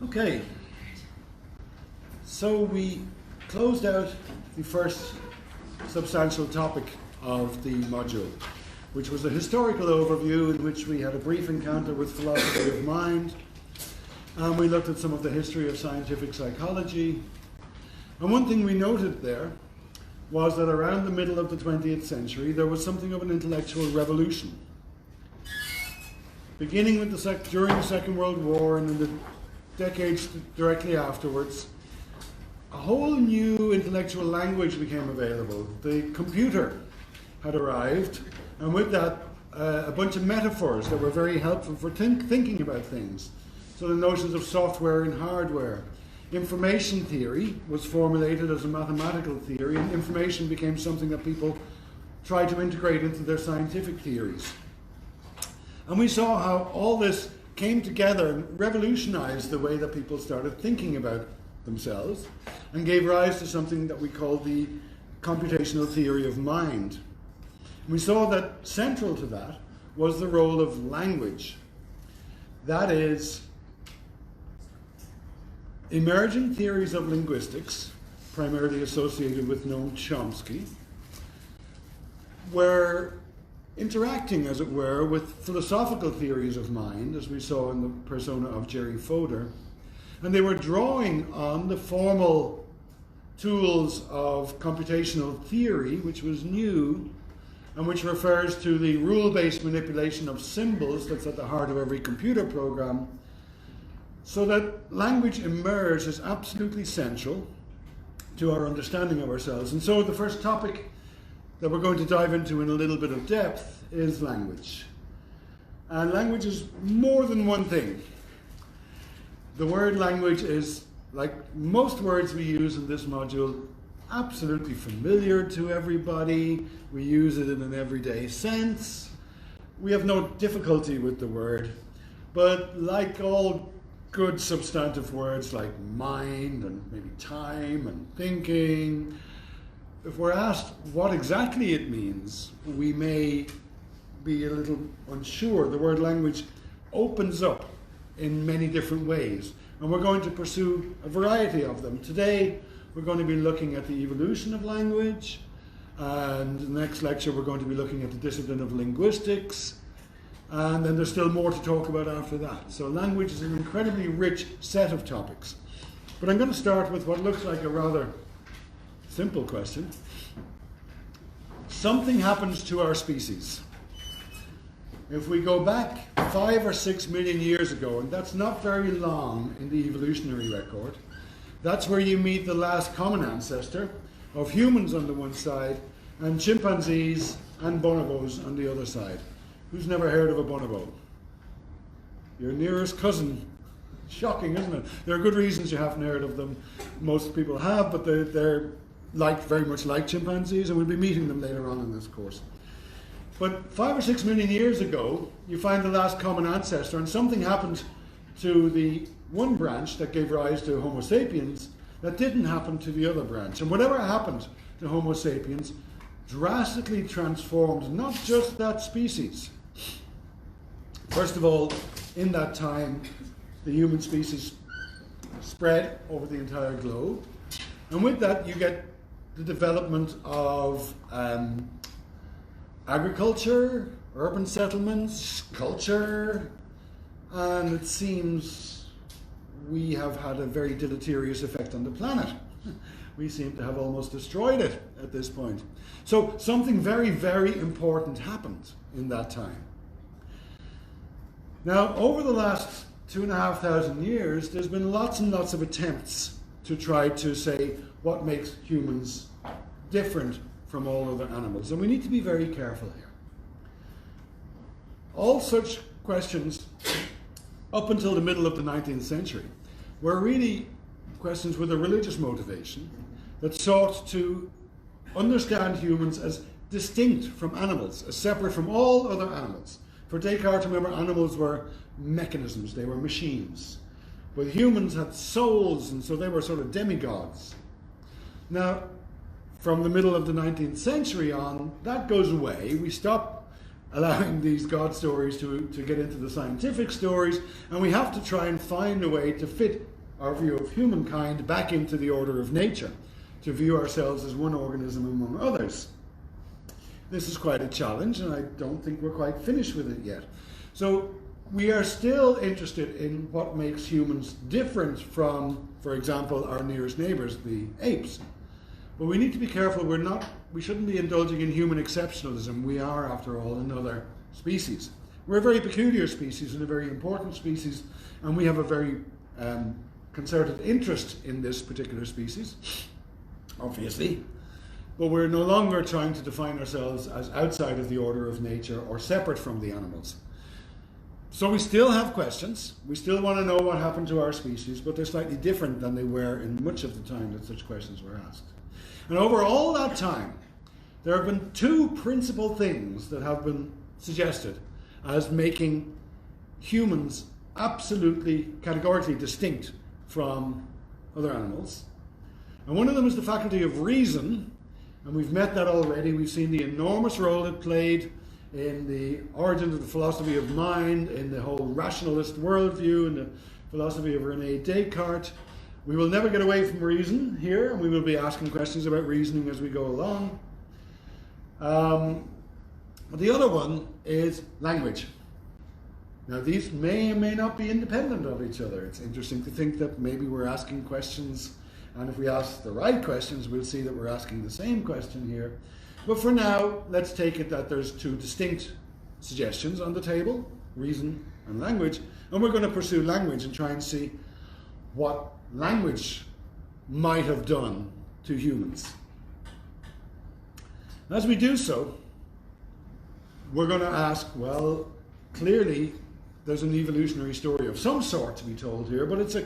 Okay, so we closed out the first substantial topic of the module, which was a historical overview in which we had a brief encounter with philosophy of mind, and we looked at some of the history of scientific psychology. And one thing we noted there was that around the middle of the 20th century there was something of an intellectual revolution. Beginning with during the Second World War and in the decades directly afterwards, a whole new intellectual language became available. The computer had arrived, and with that a bunch of metaphors that were very helpful for thinking about things. So the notions of software and hardware. Information theory was formulated as a mathematical theory, and information became something that people tried to integrate into their scientific theories. And we saw how all this came together and revolutionized the way that people started thinking about themselves and gave rise to something that we call the computational theory of mind. And we saw that central to that was the role of language. That is, emerging theories of linguistics, primarily associated with Noam Chomsky, were interacting, as it were, with philosophical theories of mind, as we saw in the persona of Jerry Fodor, and they were drawing on the formal tools of computational theory, which was new, and which refers to the rule-based manipulation of symbols that's at the heart of every computer program, so that language emerged as absolutely central to our understanding of ourselves. And so the first topic that we're going to dive into in a little bit of depth is language. And language is more than one thing. The word language is, like most words we use in this module, absolutely familiar to everybody. We use it in an everyday sense. We have no difficulty with the word, but like all good substantive words like mind and maybe time and thinking, if we're asked what exactly it means, we may be a little unsure. The word language opens up in many different ways, and we're going to pursue a variety of them. Today, we're going to be looking at the evolution of language, and in the next lecture, we're going to be looking at the discipline of linguistics, and then there's still more to talk about after that. So language is an incredibly rich set of topics. But I'm going to start with what looks like a rather simple question. Something happens to our species. If we go back 5 or 6 million years ago, and that's not very long in the evolutionary record, that's where you meet the last common ancestor of humans on the one side and chimpanzees and bonobos on the other side. Who's never heard of a bonobo? Your nearest cousin. Shocking, isn't it? There are good reasons you haven't heard of them. Most people have, but they're very much like chimpanzees, and we'll be meeting them later on in this course. But 5 or 6 million years ago, you find the last common ancestor, and something happened to the one branch that gave rise to Homo sapiens that didn't happen to the other branch. And whatever happened to Homo sapiens drastically transformed not just that species. First of all, in that time, the human species spread over the entire globe. And with that, you get the development of agriculture, urban settlements, culture, and it seems we have had a very deleterious effect on the planet. We seem to have almost destroyed it at this point. So something very, very important happened in that time. Now, over the last 2,500 years, there's been lots and lots of attempts to try to say what makes humans different from all other animals. And we need to be very careful here. All such questions, up until the middle of the 19th century, were really questions with a religious motivation that sought to understand humans as distinct from animals, as separate from all other animals. For Descartes, remember, animals were mechanisms, they were machines. But humans had souls, and so they were sort of demigods. Now, from the middle of the 19th century on, that goes away. We stop allowing these God stories to get into the scientific stories, and we have to try and find a way to fit our view of humankind back into the order of nature, to view ourselves as one organism among others. This is quite a challenge, and I don't think we're quite finished with it yet. So we are still interested in what makes humans different from, for example, our nearest neighbors, the apes. But we need to be careful. We shouldn't be indulging in human exceptionalism. We are, after all, another species. We're a very peculiar species and a very important species, and we have a very concerted interest in this particular species, obviously. But we're no longer trying to define ourselves as outside of the order of nature or separate from the animals. So we still have questions. We still want to know what happened to our species, but they're slightly different than they were in much of the time that such questions were asked. And over all that time, there have been two principal things that have been suggested as making humans absolutely, categorically distinct from other animals. And one of them is the faculty of reason, and we've met that already. We've seen the enormous role it played in the origins of the philosophy of mind, in the whole rationalist worldview, in the philosophy of René Descartes. We will never get away from reason here, and we will be asking questions about reasoning as we go along. The other one is language. Now, these may or may not be independent of each other. It's interesting to think that maybe we're asking questions, and if we ask the right questions, we'll see that we're asking the same question here. But for now, let's take it that there's two distinct suggestions on the table, reason and language, and we're going to pursue language and try and see what language might have done to humans. As we do so, we're going to ask, well, clearly there's an evolutionary story of some sort to be told here, but it's a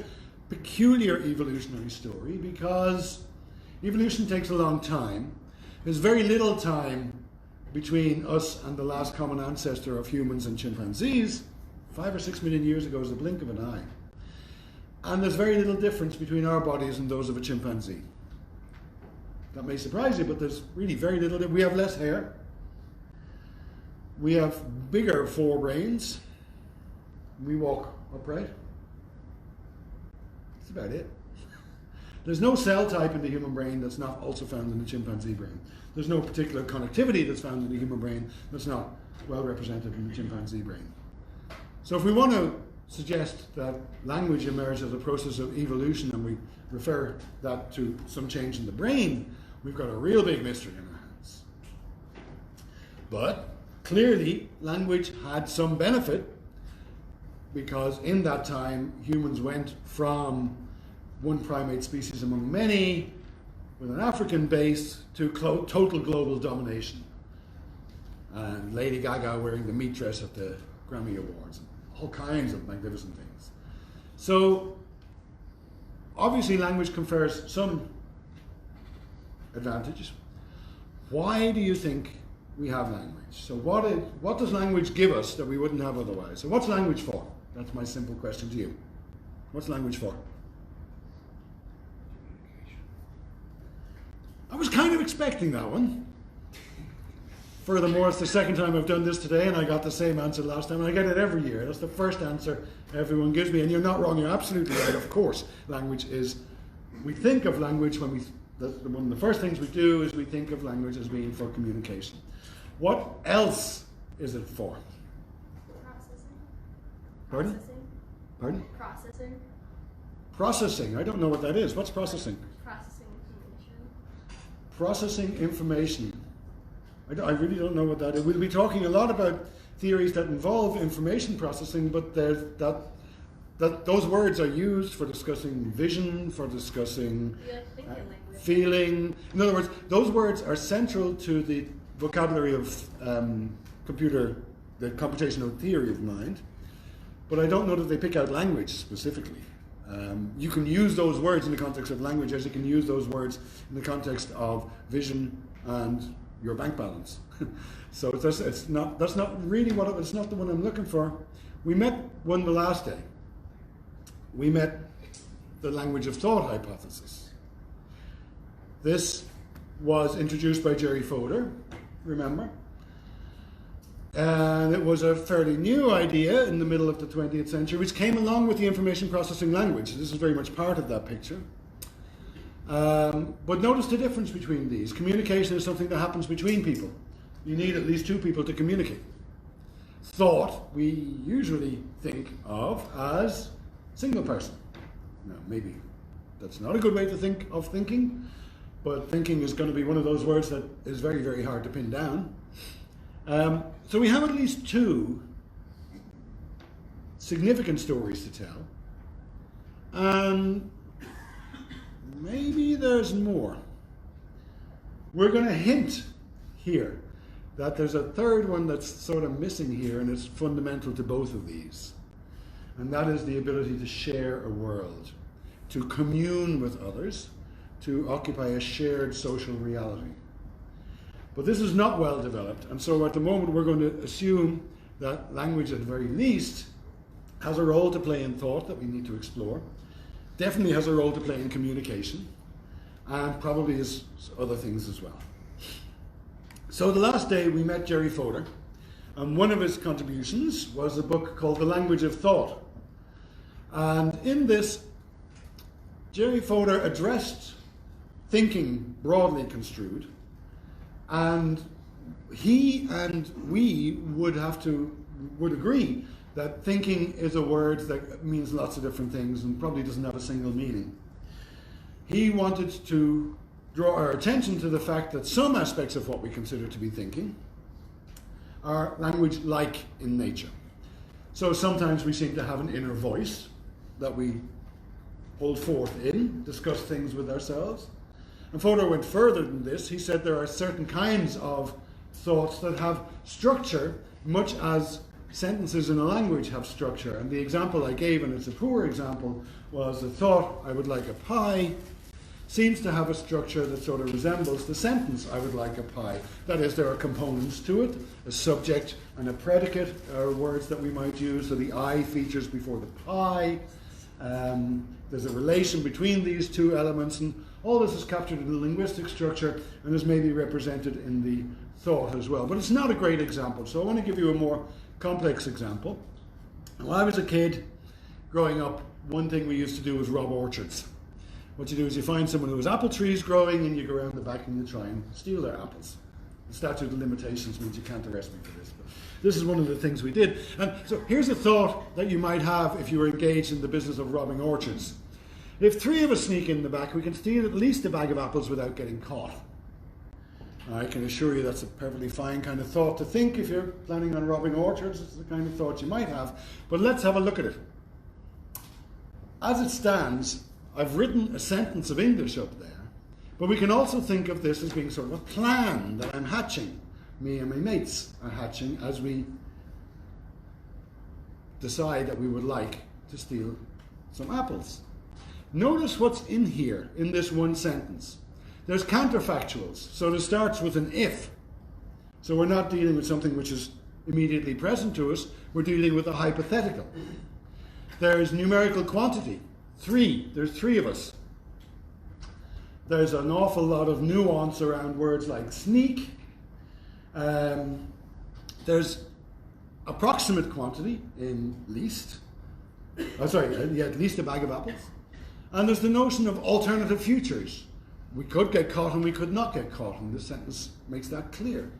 peculiar evolutionary story because evolution takes a long time. There's very little time between us and the last common ancestor of humans and chimpanzees. 5 or 6 million years ago is the blink of an eye. And there's very little difference between our bodies and those of a chimpanzee. That may surprise you, but there's really very little. We have less hair. We have bigger forebrains. We walk upright. That's about it. There's no cell type in the human brain that's not also found in the chimpanzee brain. There's no particular connectivity that's found in the human brain that's not well represented in the chimpanzee brain. So if we want to suggest that language emerged as a process of evolution and we refer that to some change in the brain, we've got a real big mystery in our hands. But clearly language had some benefit because in that time humans went from one primate species among many with an African base to total global domination. And Lady Gaga wearing the meat dress at the Grammy Awards. All kinds of magnificent things. So obviously language confers some advantages. Why do you think we have language? So what does language give us that we wouldn't have otherwise? So what's language for? That's my simple question to you. What's language for? I was kind of expecting that one. Furthermore, it's the second time I've done this today and I got the same answer last time, and I get it every year. That's the first answer everyone gives me, and you're not wrong, you're absolutely right. Of course, language is, we think of language when one of the first things we do is we think of language as being for communication. What else is it for? Processing. Pardon? Processing. Pardon? Processing. Processing. I don't know what that is. What's processing? Processing information. Processing information. I really don't know what that is. We'll be talking a lot about theories that involve information processing, but those words are used for discussing vision, for discussing feeling. In other words, those words are central to the vocabulary of the computational theory of mind, but I don't know that they pick out language specifically. You can use those words in the context of language as you can use those words in the context of vision and your bank balance. So that's not really it's not the one I'm looking for. We met one the last day. We met the language of thought hypothesis. This was introduced by Jerry Fodor, remember? And it was a fairly new idea in the middle of the 20th century, which came along with the information processing language. This is very much part of that picture. But notice the difference between these. Communication is something that happens between people. You need at least two people to communicate. Thought, we usually think of as single person. Now, maybe that's not a good way to think of thinking, but thinking is going to be one of those words that is very, very hard to pin down. So we have at least two significant stories to tell, and maybe there's more. We're going to hint here that there's a third one that's sort of missing here, and it's fundamental to both of these, and that is the ability to share a world, to commune with others, to occupy a shared social reality. But this is not well developed, and so at the moment we're going to assume that language, at the very least, has a role to play in thought that we need to explore, definitely has a role to play in communication, and probably is other things as well. So the last day we met Jerry Fodor, and one of his contributions was a book called The Language of Thought. And in this, Jerry Fodor addressed thinking broadly construed, and he and we would agree that thinking is a word that means lots of different things and probably doesn't have a single meaning. He wanted to draw our attention to the fact that some aspects of what we consider to be thinking are language-like in nature. So sometimes we seem to have an inner voice that we hold forth in, discuss things with ourselves. And Fodor went further than this. He said there are certain kinds of thoughts that have structure, much as sentences in a language have structure. And the example I gave, and it's a poor example, was the thought, I would like a pie, seems to have a structure that sort of resembles the sentence, I would like a pie. That is, there are components to it, a subject and a predicate are words that we might use, so the I features before the pie. There's a relation between these two elements, and all this is captured in the linguistic structure and is maybe represented in the thought as well. But it's not a great example, so I want to give you a more complex example. When I was a kid, growing up, one thing we used to do was rob orchards. What you do is you find someone who has apple trees growing and you go around the back and you try and steal their apples. The statute of limitations means you can't arrest me for this, but this is one of the things we did. And so here's a thought that you might have if you were engaged in the business of robbing orchards. If three of us sneak in the back, we can steal at least a bag of apples without getting caught. I can assure you that's a perfectly fine kind of thought to think if you're planning on robbing orchards. It's the kind of thought you might have. But let's have a look at it. As it stands, I've written a sentence of English up there, but we can also think of this as being sort of a plan that I'm hatching. Me and my mates are hatching as we decide that we would like to steal some apples. Notice what's in here in this one sentence. There's counterfactuals, so it starts with an if. So we're not dealing with something which is immediately present to us, we're dealing with a hypothetical. There's numerical quantity, 3, there's 3 of us. There's an awful lot of nuance around words like sneak. There's approximate quantity in least. At least a bag of apples. And there's the notion of alternative futures. We could get caught and we could not get caught, and this sentence makes that clear.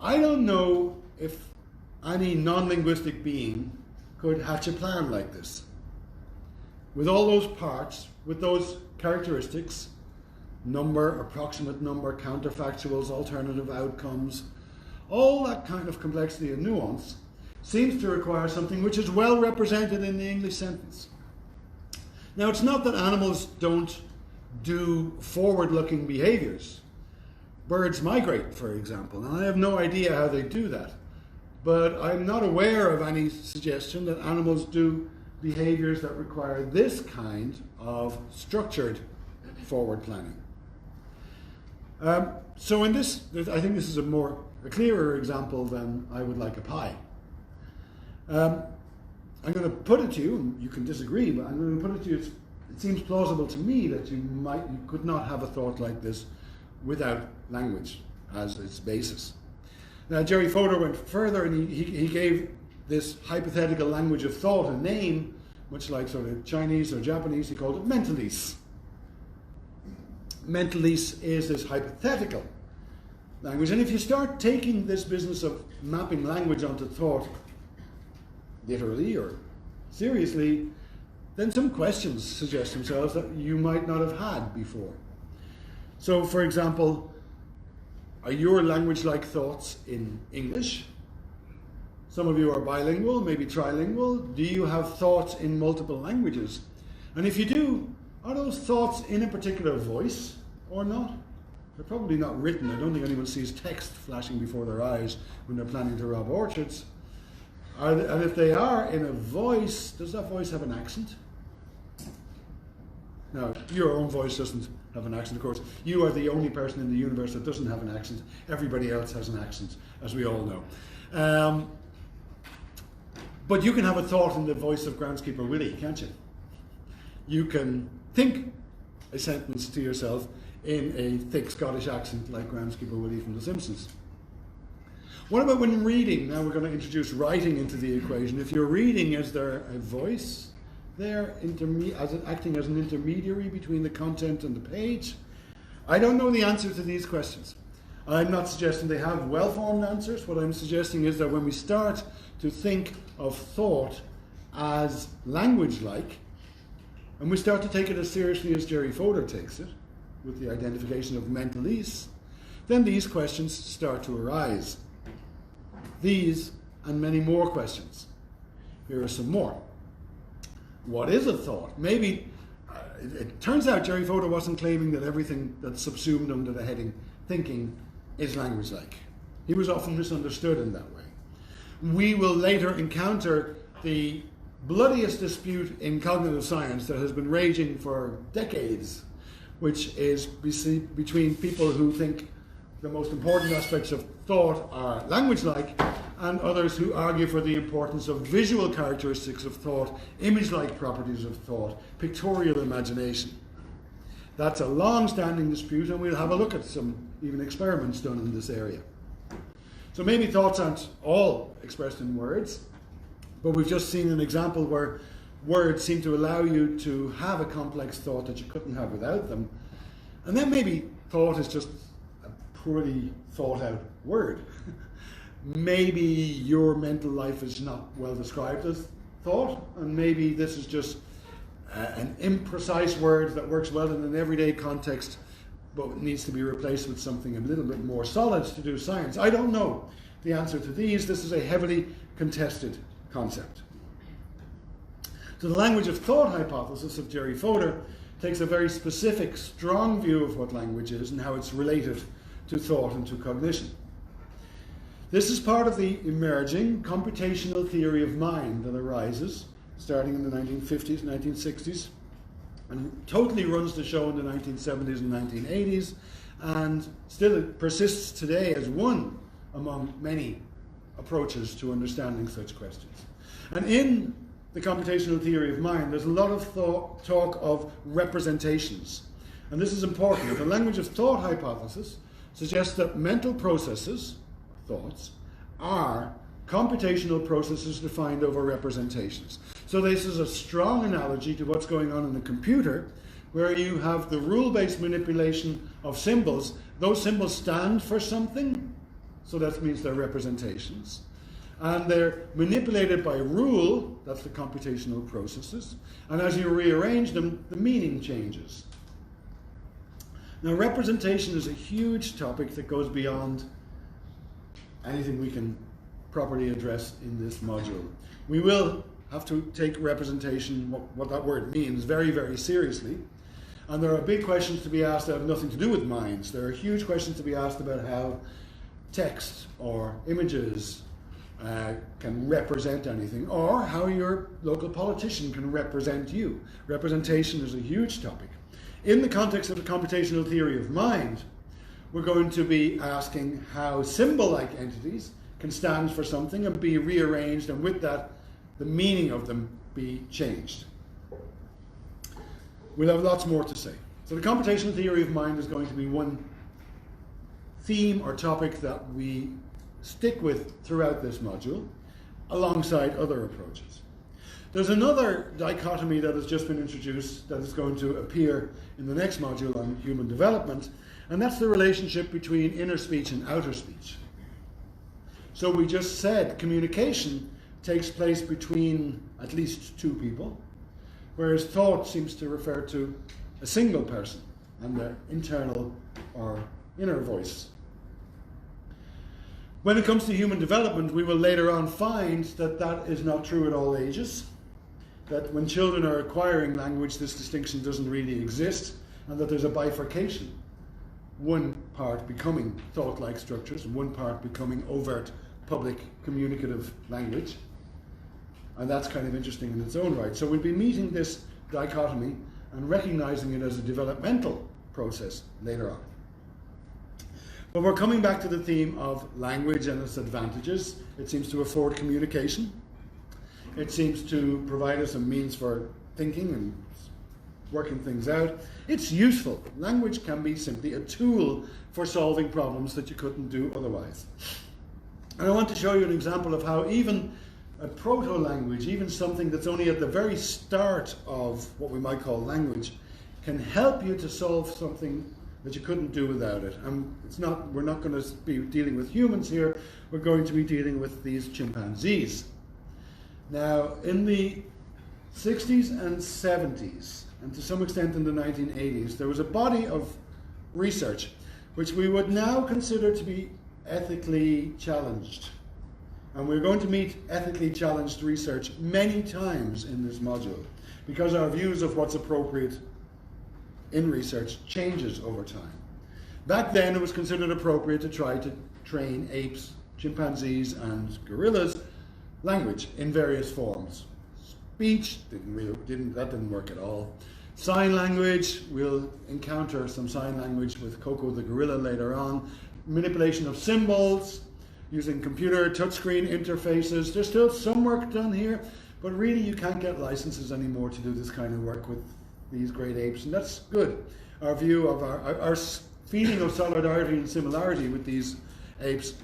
I don't know if any non-linguistic being could hatch a plan like this. With all those parts, with those characteristics, number, approximate number, counterfactuals, alternative outcomes, all that kind of complexity and nuance seems to require something which is well represented in the English sentence. Now, it's not that animals don't do forward-looking behaviors. Birds migrate, for example, and I have no idea how they do that. But I'm not aware of any suggestion that animals do behaviors that require this kind of structured forward planning. So in this, I think this is a clearer example than I would like a pie. I'm going to put it to you, and you can disagree, but I'm going to put it to you, it seems plausible to me that you could not have a thought like this without language as its basis. Now, Jerry Fodor went further and he gave this hypothetical language of thought a name, much like sort of Chinese or Japanese. He called it mentalese. Mentalese is this hypothetical language. And if you start taking this business of mapping language onto thought literally or seriously, then some questions suggest themselves that you might not have had before. So, for example, are your language-like thoughts in English? Some of you are bilingual, maybe trilingual. Do you have thoughts in multiple languages? And if you do, are those thoughts in a particular voice or not? They're probably not written. I don't think anyone sees text flashing before their eyes when they're planning to rob orchards. And if they are in a voice, does that voice have an accent? Now, your own voice doesn't have an accent, of course. You are the only person in the universe that doesn't have an accent. Everybody else has an accent, as we all know. But you can have a thought in the voice of groundskeeper Willie, can't you? You can think a sentence to yourself in a thick Scottish accent like groundskeeper Willie from The Simpsons. What about when reading? Now we're going to introduce writing into the equation. If you're reading, is there a voice there acting as an intermediary between the content and the page? I don't know the answer to these questions. I'm not suggesting they have well-formed answers. What I'm suggesting is that when we start to think of thought as language-like, and we start to take it as seriously as Jerry Fodor takes it, with the identification of mentalese, then these questions start to arise. These and many more questions. Here are some more. What is a thought? Maybe, it turns out Jerry Fodor wasn't claiming that everything that's subsumed under the heading thinking is language-like. He was often misunderstood in that way. We will later encounter the bloodiest dispute in cognitive science that has been raging for decades, which is between people who think the most important aspects of thought are language-like and others who argue for the importance of visual characteristics of thought, image-like properties of thought, pictorial imagination. That's a long-standing dispute, and we'll have a look at some even experiments done in this area. So maybe thoughts aren't all expressed in words, but we've just seen an example where words seem to allow you to have a complex thought that you couldn't have without them. And then maybe thought is just a poorly thought out word. Maybe your mental life is not well described as thought, and maybe this is just an imprecise word that works well in an everyday context, but needs to be replaced with something a little bit more solid to do science. I don't know the answer to these. This is a heavily contested concept. So the language of thought hypothesis of Jerry Fodor takes a very specific, strong view of what language is and how it's related to thought and to cognition. This is part of the emerging computational theory of mind that arises starting in the 1950s, 1960s, and totally runs the show in the 1970s and 1980s, and still it persists today as one among many approaches to understanding such questions. And in the computational theory of mind, there's a lot of talk of representations. And this is important. The language of thought hypothesis suggests that mental processes, thoughts, are computational processes defined over representations. So this is a strong analogy to what's going on in a computer, where you have the rule-based manipulation of symbols. Those symbols stand for something, so that means they're representations. And they're manipulated by rule, that's the computational processes, and as you rearrange them, the meaning changes. Now, representation is a huge topic that goes beyond anything we can properly address in this module. We will have to take representation, what that word means, very, very seriously. And there are big questions to be asked that have nothing to do with minds. There are huge questions to be asked about how text or images can represent anything, or how your local politician can represent you. Representation is a huge topic. In the context of the computational theory of mind, we're going to be asking how symbol-like entities can stand for something and be rearranged, and with that, the meaning of them be changed. We'll have lots more to say. So the computational theory of mind is going to be one theme or topic that we stick with throughout this module, alongside other approaches. There's another dichotomy that has just been introduced that is going to appear in the next module on human development, and that's the relationship between inner speech and outer speech. So we just said communication takes place between at least two people, whereas thought seems to refer to a single person and their internal or inner voice. When it comes to human development, we will later on find that that is not true at all ages, that when children are acquiring language, this distinction doesn't really exist, and that there's a bifurcation. One part becoming thought-like structures, one part becoming overt public communicative language. And that's kind of interesting in its own right. So we'll be meeting this dichotomy and recognizing it as a developmental process later on. But we're coming back to the theme of language and its advantages. It seems to afford communication. It seems to provide us a means for thinking and working things out. It's useful. Language can be simply a tool for solving problems that you couldn't do otherwise. And I want to show you an example of how even a proto-language, even something that's only at the very start of what we might call language, can help you to solve something that you couldn't do without it. And we're not going to be dealing with humans here, we're going to be dealing with these chimpanzees. Now, in the 60s and 70s, and to some extent in the 1980s, there was a body of research which we would now consider to be ethically challenged. And we're going to meet ethically challenged research many times in this module, because our views of what's appropriate in research changes over time. Back then, it was considered appropriate to try to train apes, chimpanzees, and gorillas language in various forms. Speech that didn't work at all. Sign language, we'll encounter some sign language with Coco the gorilla later on. Manipulation of symbols, using computer touchscreen interfaces. There's still some work done here, but really you can't get licenses anymore to do this kind of work with these great apes, and that's good. Our view of our feeling of solidarity and similarity with these apes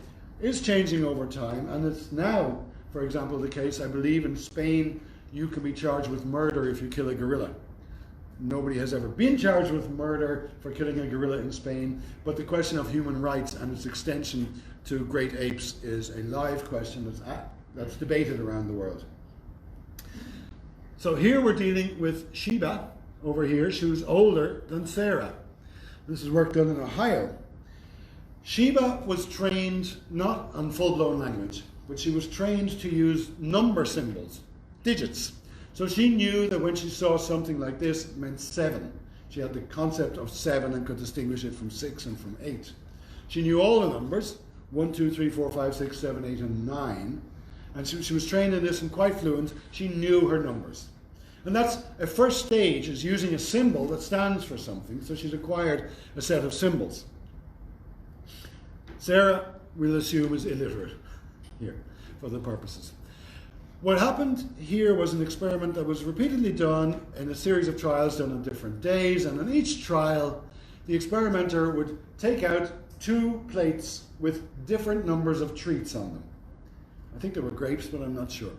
is changing over time, and it's now, for example, the case, I believe in Spain, you can be charged with murder if you kill a gorilla. Nobody has ever been charged with murder for killing a gorilla in Spain, but the question of human rights and its extension to great apes is a live question that's debated around the world. So here we're dealing with Sheba over here. She was older than Sarah. This is work done in Ohio. Sheba was trained not on full-blown language, but she was trained to use number symbols, digits. So she knew that when she saw something like this, it meant 7. She had the concept of 7 and could distinguish it from 6 and from 8. She knew all the numbers, 1, 2, 3, 4, 5, 6, 7, 8, and 9. And she was trained in this and quite fluent. She knew her numbers. And that's a first stage, is using a symbol that stands for something. So she's acquired a set of symbols. Sarah, we'll assume, is illiterate here for the purposes. What happened here was an experiment that was repeatedly done in a series of trials done on different days, and on each trial the experimenter would take out 2 plates with different numbers of treats on them. I think there were grapes, but I'm not sure.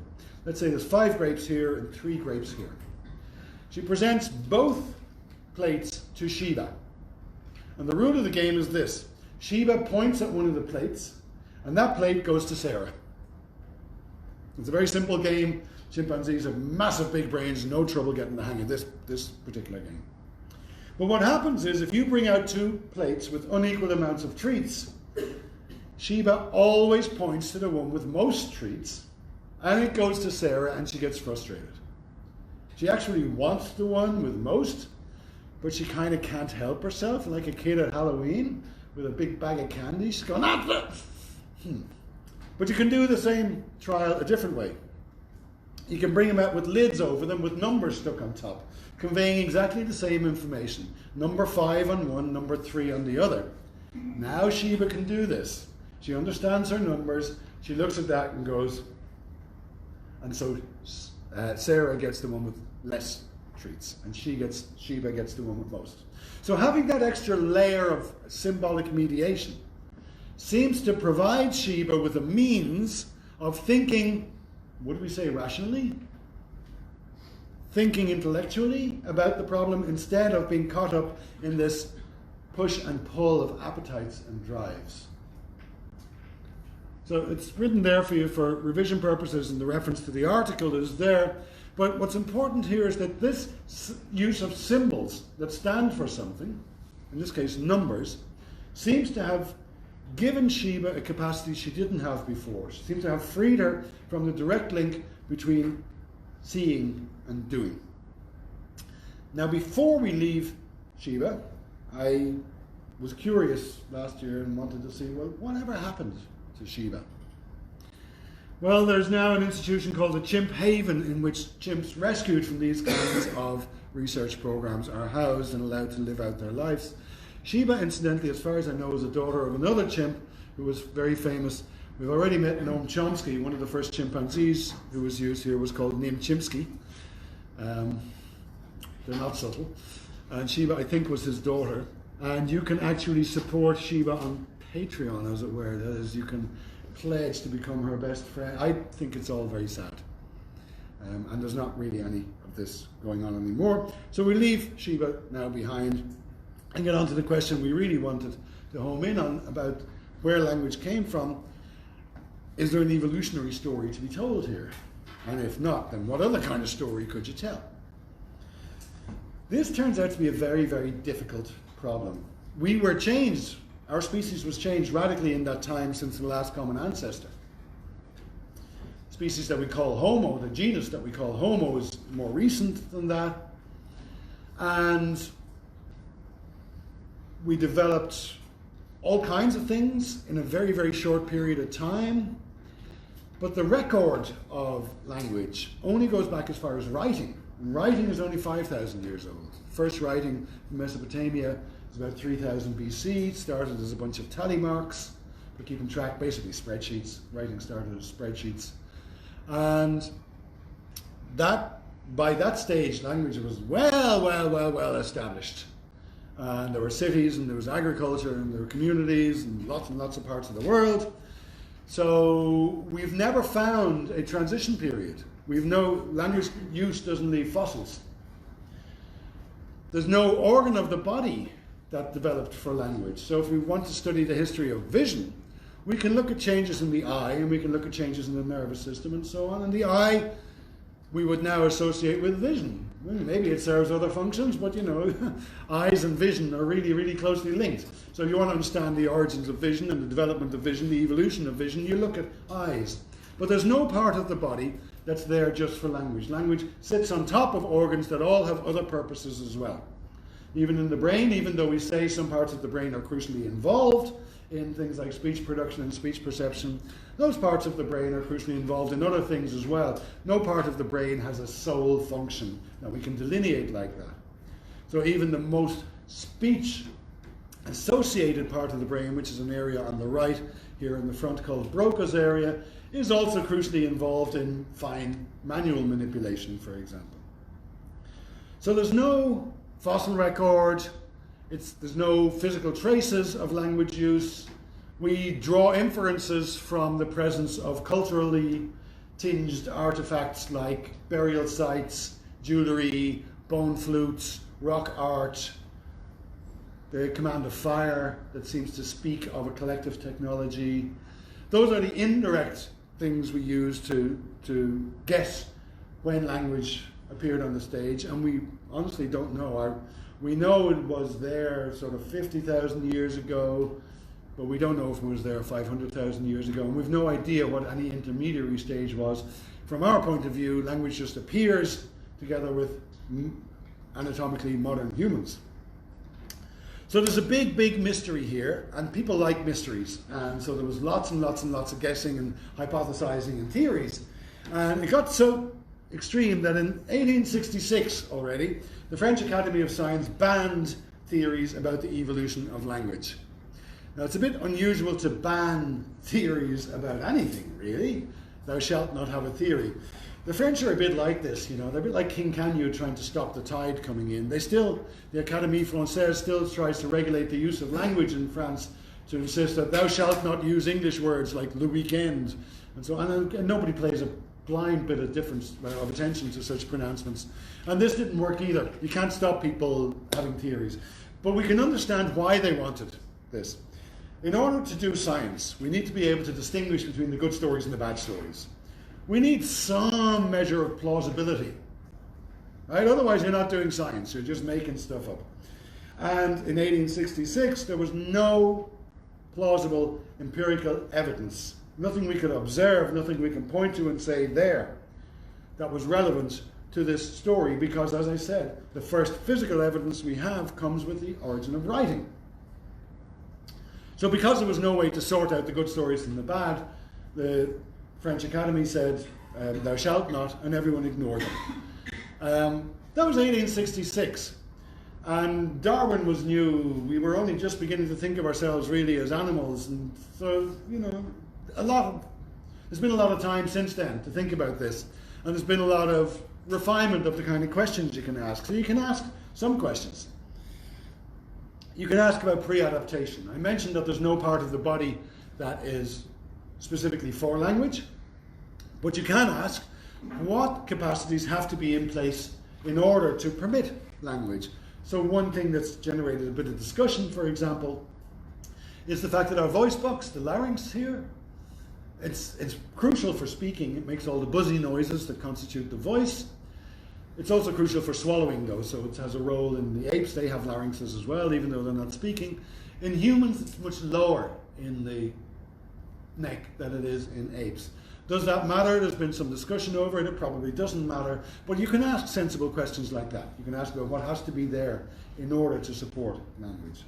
Let's say there's 5 grapes here and 3 grapes here. She presents both plates to Sheba. And the rule of the game is this. Sheba points at one of the plates, and that plate goes to Sarah. It's a very simple game. Chimpanzees have massive big brains, no trouble getting the hang of this particular game. But what happens is if you bring out 2 plates with unequal amounts of treats, Sheba always points to the one with most treats, and it goes to Sarah, and she gets frustrated. She actually wants the one with most, but she kind of can't help herself, like a kid at Halloween with a big bag of candy. She's going, But you can do the same trial a different way. You can bring them out with lids over them with numbers stuck on top, conveying exactly the same information. Number 5 on one, number 3 on the other. Now Sheba can do this. She understands her numbers. She looks at that and goes, and so Sarah gets the one with less treats, and Sheba gets the one with most. So having that extra layer of symbolic mediation seems to provide Sheba with a means of thinking, would we say rationally? Thinking intellectually about the problem instead of being caught up in this push and pull of appetites and drives. So it's written there for you for revision purposes, and the reference to the article is there. But what's important here is that this use of symbols that stand for something, in this case numbers, seems to have given Sheba a capacity she didn't have before. She seems to have freed her from the direct link between seeing and doing. Now, before we leave Sheba, I was curious last year and wanted to see, well, whatever happened to Sheba? Well, there's now an institution called the Chimp Haven in which chimps rescued from these kinds of research programs are housed and allowed to live out their lives. Sheba, incidentally, as far as I know, is a daughter of another chimp who was very famous. We've already met Noam Chomsky. One of the first chimpanzees who was used here was called Neem Chimsky. They're not subtle. And Sheba, I think, was his daughter. And you can actually support Sheba on Patreon, as it were. That is, you can pledge to become her best friend. I think it's all very sad. And there's not really any of this going on anymore. So we leave Sheba now behind and get on to the question we really wanted to home in on about where language came from. Is there an evolutionary story to be told here? And if not, then what other kind of story could you tell? This turns out to be a very, very difficult problem. We were changed. Our species was changed radically in that time since the last common ancestor. Species that we call Homo, the genus that we call Homo, is more recent than that. And we developed all kinds of things in a very, very short period of time. But the record of language only goes back as far as writing. And writing is only 5,000 years old. First writing in Mesopotamia is about 3000 BC. It started as a bunch of tally marks for keeping track, basically spreadsheets. Writing started as spreadsheets. And that, by that stage, language was well established. And there were cities, and there was agriculture, and there were communities, and lots of parts of the world. So we've never found a transition period. We've no language use doesn't leave fossils. There's no organ of the body that developed for language. So if we want to study the history of vision, we can look at changes in the eye, and we can look at changes in the nervous system and so on. And the eye we would now associate with vision. Well, maybe it serves other functions, but you know, eyes and vision are really, really closely linked. So if you want to understand the origins of vision and the development of vision, the evolution of vision, you look at eyes. But there's no part of the body that's there just for language. Language sits on top of organs that all have other purposes as well. Even in the brain, even though we say some parts of the brain are crucially involved in things like speech production and speech perception, those parts of the brain are crucially involved in other things as well. No part of the brain has a sole function that we can delineate like that. So even the most speech associated part of the brain, which is an area on the right here in the front called Broca's area, is also crucially involved in fine manual manipulation, for example. So there's no fossil record, there's no physical traces of language use. We draw inferences from the presence of culturally tinged artifacts like burial sites, jewellery, bone flutes, rock art, the command of fire that seems to speak of a collective technology. Those are the indirect things we use to guess when language appeared on the stage, and we honestly don't know. We know it was there sort of 50,000 years ago, but we don't know if it was there 500,000 years ago, and we've no idea what any intermediary stage was. From our point of view, language just appears together with anatomically modern humans. So there's a big mystery here, and people like mysteries, and so there was lots and lots of guessing and hypothesizing and theories, and it got so extreme that in 1866 already, the French Academy of Science banned theories about the evolution of language. Now it's a bit unusual to ban theories about anything, really. Thou shalt not have a theory. The French are a bit like this, you know, they're a bit like King Canute trying to stop the tide coming in. The Académie Française still tries to regulate the use of language in France to insist that thou shalt not use English words like the weekend and so on. And nobody plays a blind bit of difference of attention to such pronouncements. And this didn't work either. You can't stop people having theories. But we can understand why they wanted this. In order to do science, we need to be able to distinguish between the good stories and the bad stories. We need some measure of plausibility. Right? Otherwise, you're not doing science. You're just making stuff up. And in 1866, there was no plausible empirical evidence. Nothing we could observe, nothing we can point to and say there that was relevant to this story, because, as I said, the first physical evidence we have comes with the origin of writing. So because there was no way to sort out the good stories from the bad, the French Academy said, thou shalt not, and everyone ignored them. That was 1866. And Darwin was new. We were only just beginning to think of ourselves really as animals. And so, you know, there's been a lot of time since then to think about this. And there's been a lot of refinement of the kind of questions you can ask. So you can ask some questions. You can ask about pre-adaptation. I mentioned that there's no part of the body that is specifically for language. But you can ask what capacities have to be in place in order to permit language. So one thing that's generated a bit of discussion, for example, is the fact that our voice box, the larynx here, it's crucial for speaking. It makes all the buzzy noises that constitute the voice. It's also crucial for swallowing, though, so it has a role in the apes. They have larynxes as well, even though they're not speaking. In humans, it's much lower in the neck than it is in apes. Does that matter? There's been some discussion over it. It probably doesn't matter. But you can ask sensible questions like that. You can ask about what has to be there in order to support language.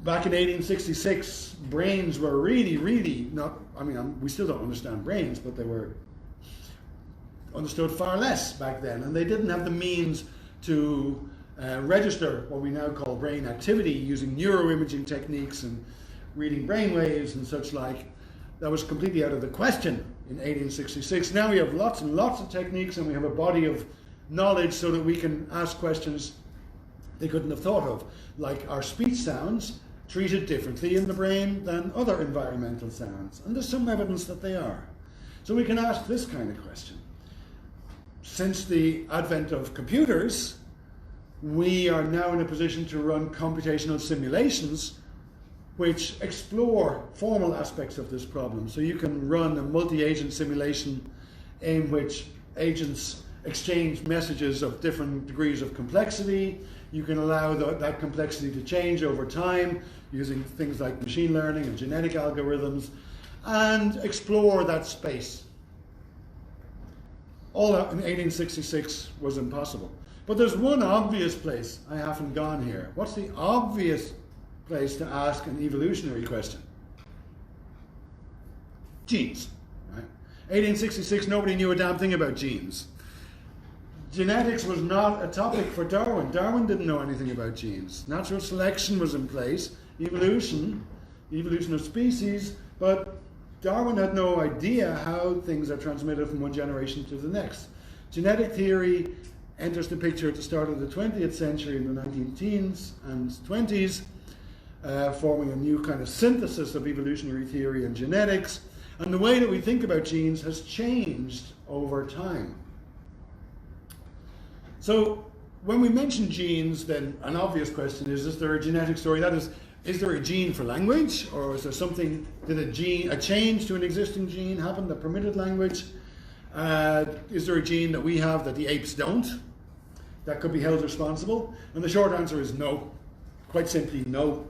Back in 1866, brains were really not, I mean, we still don't understand brains, but they were understood far less back then. And they didn't have the means to register what we now call brain activity using neuroimaging techniques and reading brain waves and such like. That was completely out of the question in 1866. Now we have lots and lots of techniques, and we have a body of knowledge so that we can ask questions they couldn't have thought of, like are speech sounds treated differently in the brain than other environmental sounds? And there's some evidence that they are. So we can ask this kind of question. Since the advent of computers, we are now in a position to run computational simulations which explore formal aspects of this problem. So you can run a multi-agent simulation in which agents exchange messages of different degrees of complexity. You can allow that complexity to change over time using things like machine learning and genetic algorithms, and explore that space. All that in 1866 was impossible. But there's one obvious place I haven't gone here. What's the obvious place to ask an evolutionary question? Genes. Right? 1866, nobody knew a damn thing about genes. Genetics was not a topic for Darwin. Darwin didn't know anything about genes. Natural selection was in place, evolution of species, but Darwin had no idea how things are transmitted from one generation to the next. Genetic theory enters the picture at the start of the 20th century, in the 19-teens and 20s, forming a new kind of synthesis of evolutionary theory and genetics. And the way that we think about genes has changed over time. So when we mention genes, then an obvious question is there a genetic story? That is there a gene for language? Or is there something, did a change to an existing gene happen that permitted language? Is there a gene that we have that the apes don't, that could be held responsible? And the short answer is no. Quite simply, no.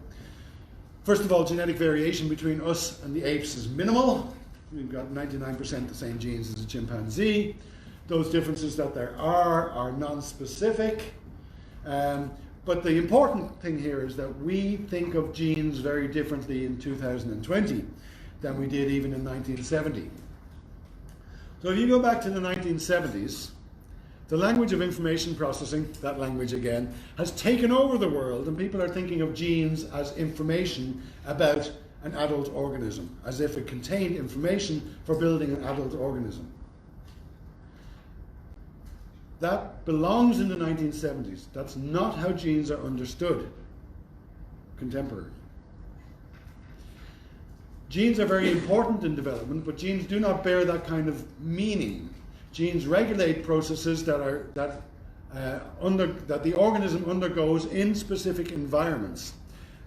First of all, genetic variation between us and the apes is minimal. We've got 99% the same genes as a chimpanzee. Those differences that there are non-specific. But the important thing here is that we think of genes very differently in 2020 than we did even in 1970. So if you go back to the 1970s, the language of information processing, that language again, has taken over the world, and people are thinking of genes as information about an adult organism, as if it contained information for building an adult organism. That belongs in the 1970s. That's not how genes are understood contemporarily. Genes are very important in development, but genes do not bear that kind of meaning. Genes regulate processes that the organism undergoes in specific environments.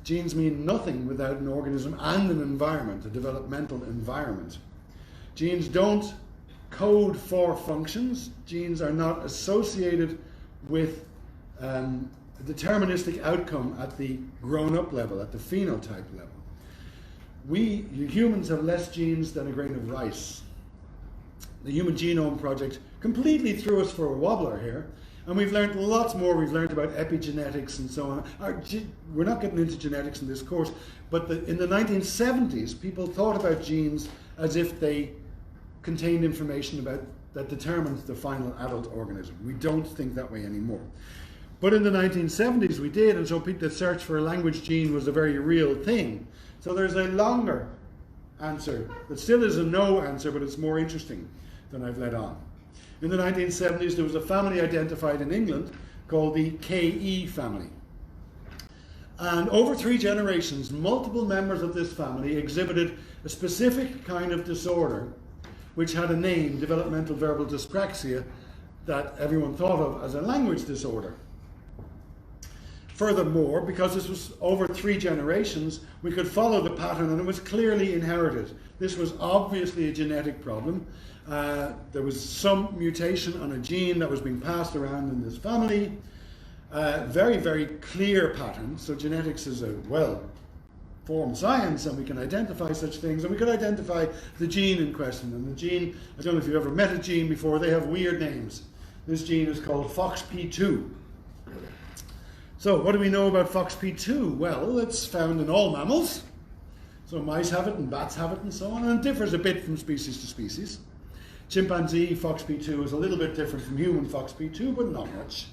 Genes mean nothing without an organism and an environment, a developmental environment. Genes don't code for functions. Genes are not associated with a deterministic outcome at the grown-up level, at the phenotype level. We humans have less genes than a grain of rice. The Human Genome Project completely threw us for a wobbler here, and we've learned lots more. We've learned about epigenetics and so on. We're not getting into genetics in this course, but in the 1970s, people thought about genes as if they contained information that determines the final adult organism. We don't think that way anymore. But in the 1970s we did, and so the search for a language gene was a very real thing. So there's a longer answer that still is a no answer, but it's more interesting than I've led on. In the 1970s there was a family identified in England called the KE family. And over 3 generations, multiple members of this family exhibited a specific kind of disorder which had a name, developmental verbal dyspraxia, that everyone thought of as a language disorder. Furthermore, because this was over 3 generations, we could follow the pattern, and it was clearly inherited. This was obviously a genetic problem. There was some mutation on a gene that was being passed around in this family. Very, very clear pattern. So genetics is a well-formed science, and we can identify such things, and we could identify the gene in question. And the gene, I don't know if you've ever met a gene before, they have weird names. This gene is called FOXP2. So what do we know about FOXP2? Well, it's found in all mammals. So mice have it and bats have it and so on, and it differs a bit from species to species. Chimpanzee FOXP2 is a little bit different from human FOXP2, but not much.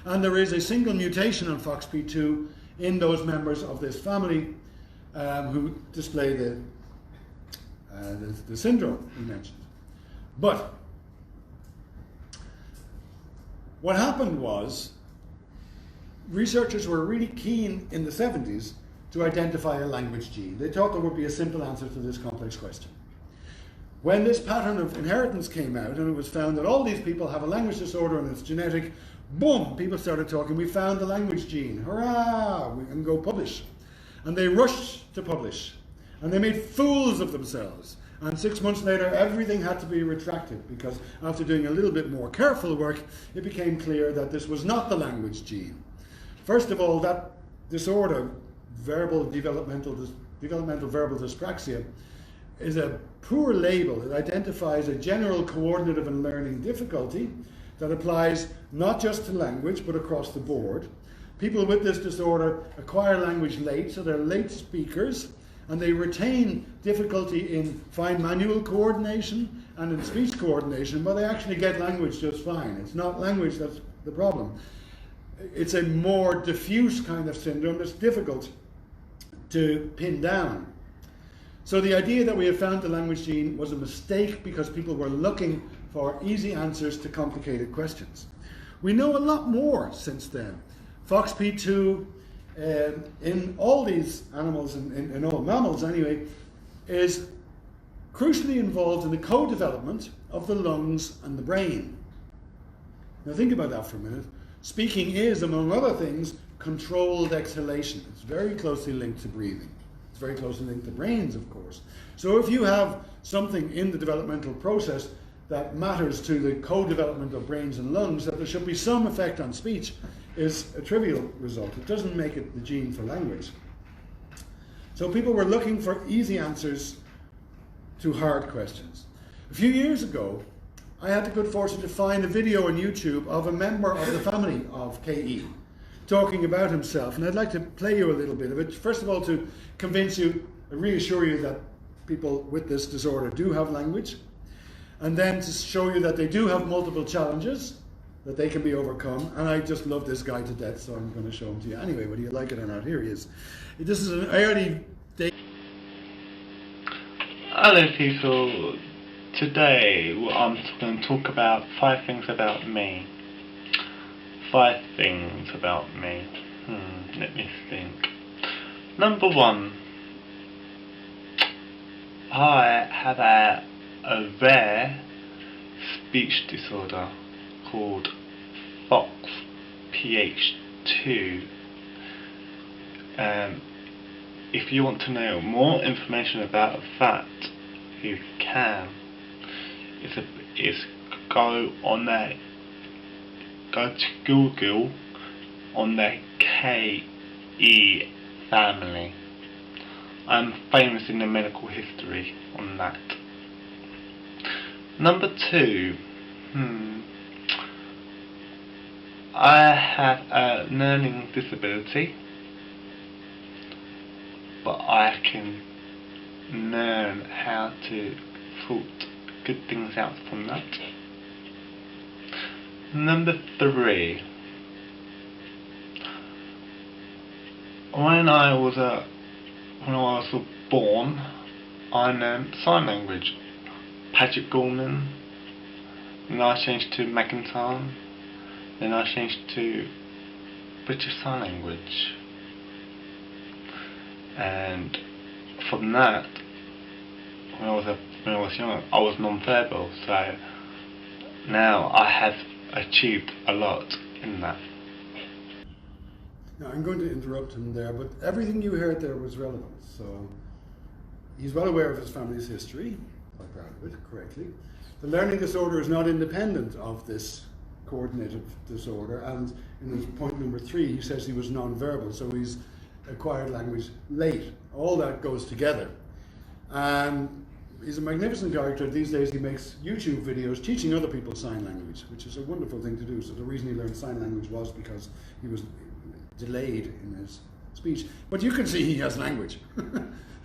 And there is a single mutation on FOXP2 in those members of this family who display the syndrome we mentioned. But what happened was, researchers were really keen in the 70s to identify a language gene. They thought there would be a simple answer to this complex question. When this pattern of inheritance came out and it was found that all these people have a language disorder and it's genetic, boom, people started talking, we found the language gene, hurrah, we can go publish. And they rushed to publish. And they made fools of themselves. And 6 months later, everything had to be retracted because after doing a little bit more careful work, it became clear that this was not the language gene. First of all, that disorder, developmental verbal dyspraxia, is a poor label. It identifies a general coordinative and learning difficulty that applies not just to language, but across the board. People with this disorder acquire language late, so they're late speakers, and they retain difficulty in fine manual coordination and in speech coordination, but they actually get language just fine. It's not language that's the problem. It's a more diffuse kind of syndrome that's difficult to pin down. So the idea that we had found the language gene was a mistake because people were looking for easy answers to complicated questions. We know a lot more since then. FOXP2 in all these animals, in all mammals anyway, is crucially involved in the co-development of the lungs and the brain. Now think about that for a minute. Speaking is, among other things, controlled exhalation. It's very closely linked to breathing. It's very closely linked to brains, of course. So if you have something in the developmental process that matters to the co-development of brains and lungs, that there should be some effect on speech, is a trivial result. It doesn't make it the gene for language. So people were looking for easy answers to hard questions. A few years ago, I had the good fortune to find a video on YouTube of a member of the family of KE talking about himself, and I'd like to play you a little bit of it. First of all, to convince you, reassure you that people with this disorder do have language, and then to show you that they do have multiple challenges that they can be overcome. And I just love this guy to death, so I'm going to show him to you anyway, whether you like it or not. Here he is. This is an early day. Hello people, today I'm going to talk about 5 things about me. 5 things about me. Let me think. Number 1. I have a rare speech disorder called Fox PH2. If you want to know more information about that, you can. Go to Google on the KE family. I'm famous in the medical history on that. Number 2. I have a learning disability, but I can learn how to sort good things out from that. Number 3. When I was born, I learned sign language. Patrick Gorman. Then I changed to Macintyre. Then I changed to British Sign Language. And from that, when I was young, I was non-verbal. So now I have achieved a lot in that. Now, I'm going to interrupt him there, but everything you heard there was relevant. So he's well aware of his family's history, quite proud of it, correctly. The learning disorder is not independent of this coordinated disorder, and in his point number 3, he says he was non-verbal, so he's acquired language late. All that goes together. He's a magnificent character. These days he makes YouTube videos teaching other people sign language, which is a wonderful thing to do. So the reason he learned sign language was because he was delayed in his speech. But you can see he has language.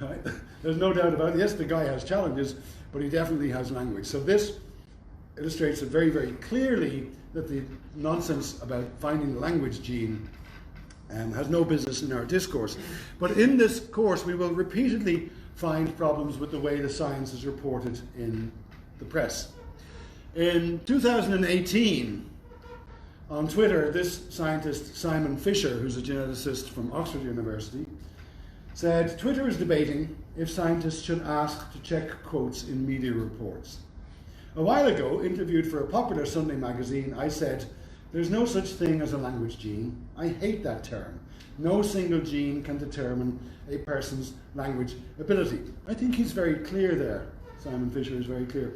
Right? There's no doubt about it. Yes, the guy has challenges, but he definitely has language. So this illustrates it very, very clearly that the nonsense about finding the language gene has no business in our discourse. But in this course, we will repeatedly find problems with the way the science is reported in the press. In 2018, on Twitter, this scientist, Simon Fisher, who's a geneticist from Oxford University, said, "Twitter is debating if scientists should ask to check quotes in media reports. A while ago, interviewed for a popular Sunday magazine, I said, there's no such thing as a language gene. I hate that term. No single gene can determine a person's language ability." I think he's very clear there. Simon Fisher is very clear.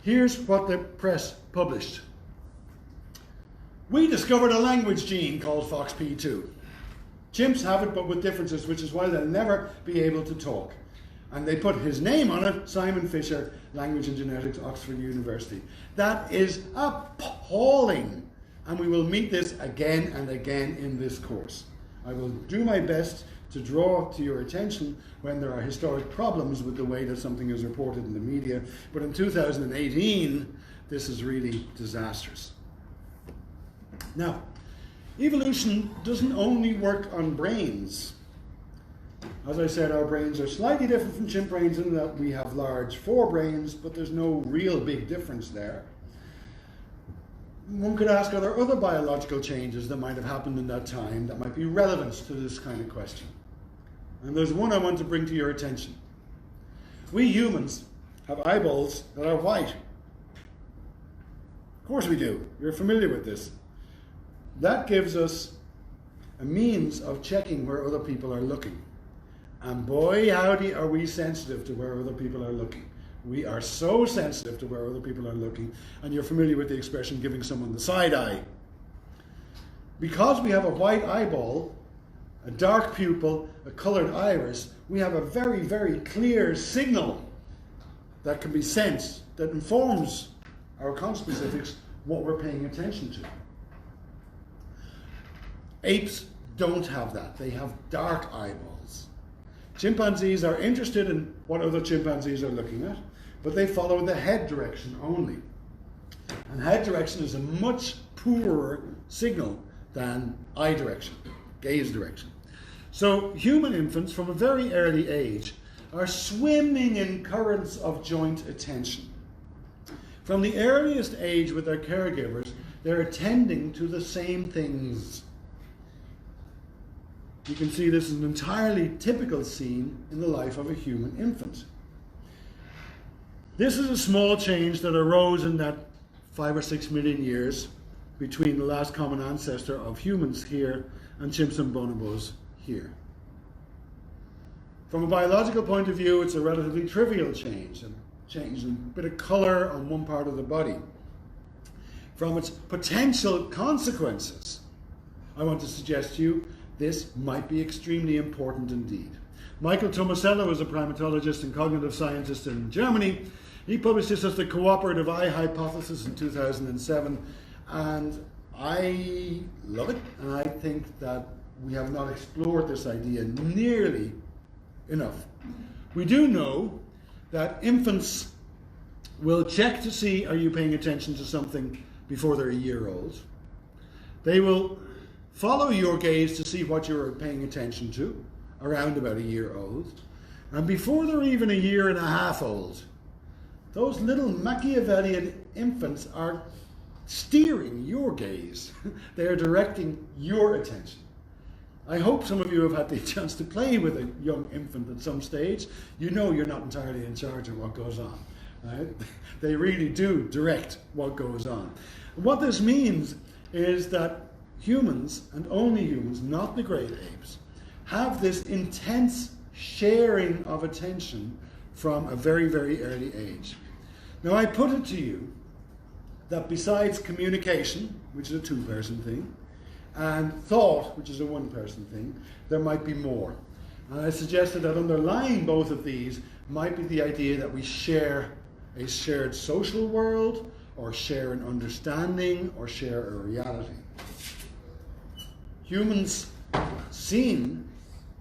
Here's what the press published. "We discovered a language gene called FOXP2. Chimps have it, but with differences, which is why they'll never be able to talk." And they put his name on it, Simon Fisher, Language and Genetics, Oxford University. That is appalling. And we will meet this again and again in this course. I will do my best to draw to your attention when there are historic problems with the way that something is reported in the media. But in 2018, this is really disastrous. Now, evolution doesn't only work on brains. As I said, our brains are slightly different from chimp brains in that we have large forebrains, but there's no real big difference there. One could ask, are there other biological changes that might have happened in that time that might be relevant to this kind of question? And there's one I want to bring to your attention. We humans have eyeballs that are white. Of course we do. You're familiar with this. That gives us a means of checking where other people are looking. And boy, howdy, are we sensitive to where other people are looking. We are so sensitive to where other people are looking, and you're familiar with the expression giving someone the side eye. Because we have a white eyeball, a dark pupil, a colored iris, we have a very, very clear signal that can be sensed that informs our conspecifics what we're paying attention to. Apes don't have that. They have dark eyeballs. Chimpanzees are interested in what other chimpanzees are looking at, but they follow the head direction only. And head direction is a much poorer signal than eye direction, gaze direction. So human infants from a very early age are swimming in currents of joint attention. From the earliest age with their caregivers, they're attending to the same things. You can see this is an entirely typical scene in the life of a human infant. This is a small change that arose in that 5 or 6 million years between the last common ancestor of humans here and chimps and bonobos here. From a biological point of view, it's a relatively trivial change, a bit of color on one part of the body. From its potential consequences, I want to suggest to you this might be extremely important indeed. Michael Tomasello is a primatologist and cognitive scientist in Germany. He published this as the cooperative eye hypothesis in 2007, and I love it, and I think that we have not explored this idea nearly enough. We do know that infants will check to see, are you paying attention to something before they're a year old. They will follow your gaze to see what you're paying attention to around about a year old. And before they're even a year and a half old, those little Machiavellian infants are steering your gaze. They are directing your attention. I hope some of you have had the chance to play with a young infant at some stage. You know you're not entirely in charge of what goes on. Right? They really do direct what goes on. What this means is that humans, and only humans, not the great apes, have this intense sharing of attention from a very, very early age. Now I put it to you that besides communication, which is a two-person thing, and thought, which is a one-person thing, there might be more. And I suggested that underlying both of these might be the idea that we share a shared social world, or share an understanding, or share a reality. Humans seem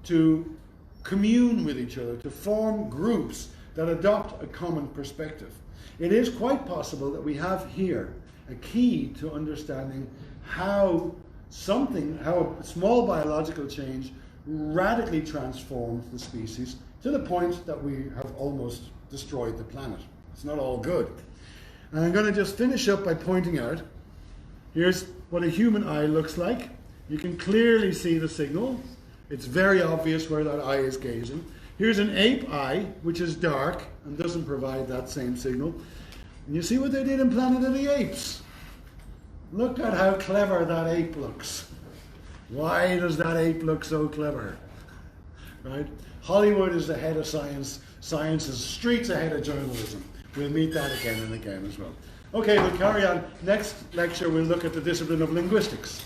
to commune with each other, to form groups that adopt a common perspective. It is quite possible that we have here a key to understanding how a small biological change radically transformed the species to the point that we have almost destroyed the planet. It's not all good. And I'm going to just finish up by pointing out, here's what a human eye looks like. You can clearly see the signal. It's very obvious where that eye is gazing. Here's an ape eye, which is dark and doesn't provide that same signal. And you see what they did in Planet of the Apes. Look at how clever that ape looks. Why does that ape look so clever? Right? Hollywood is ahead of science. Science is streets ahead of journalism. We'll meet that again and again as well. Okay, we'll carry on. Next lecture, we'll look at the discipline of linguistics.